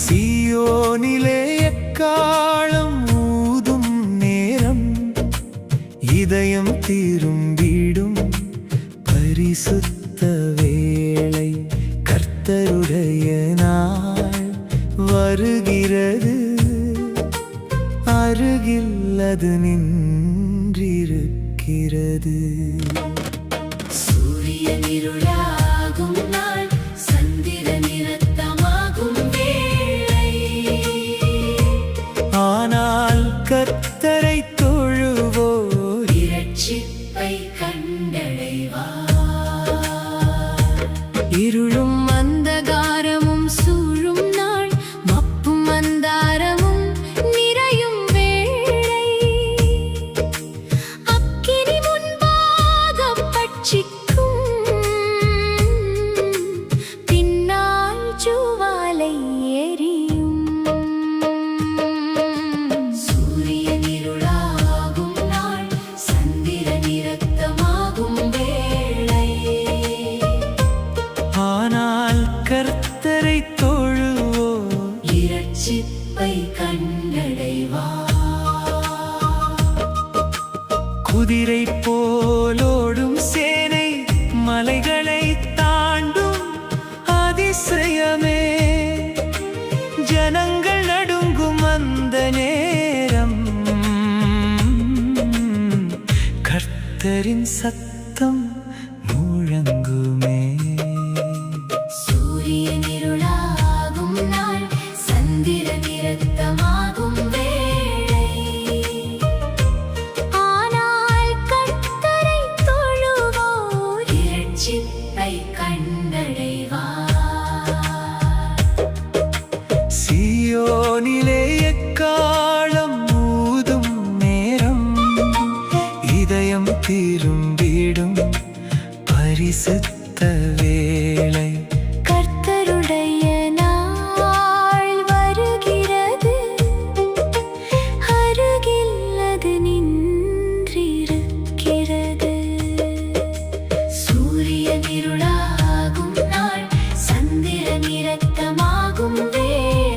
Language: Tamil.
சீயோனிலே எக்காளம் ஊதும் நேரம் இதயம் திரும்பிடும் பரிசுத்த வேளை கர்த்தருடைய நாள் வருகிறது அருகில் அது நின்றிருக்கிறது. சூரியன் இருளாகும் நாள் சந்திரன் இரத்தமாகும் வேளை ஆனால் கர்த்தரை தொழுவோர் இரட்சிப்பை கண்டடைவார். இருளும் அந்தகாரமும் சூழும் நாள் மப்பும் அந்தாரமும் நிறையும் வேளை அக்கினி முன்பாக பட்சிக்கும் பின்னால் ஜுவாலை எரியும். சூரியன் இருளாகும் நாள் சந்திரன் இரத்தமாகும் வேளை ஆனால் கர்த்தரை தொழுவோர் இரட்சிப்பை கண்டடைவார். குதிரை போலோடும் சேனை மலைகளை தாண்டும் அதிசயமே ஜனங்கள் நடுங்கும் அந்த நேரம் கர்த்தரின் சத்தம் முழங்குமே. சூரியன் இருளாகும் நாள் சந்திரன் இரத்தமாகும் வேளை ஆனால் கர்த்தரை தொழுவோர் இரட்சிப்பை கண்டடைவார். சீயோனிலே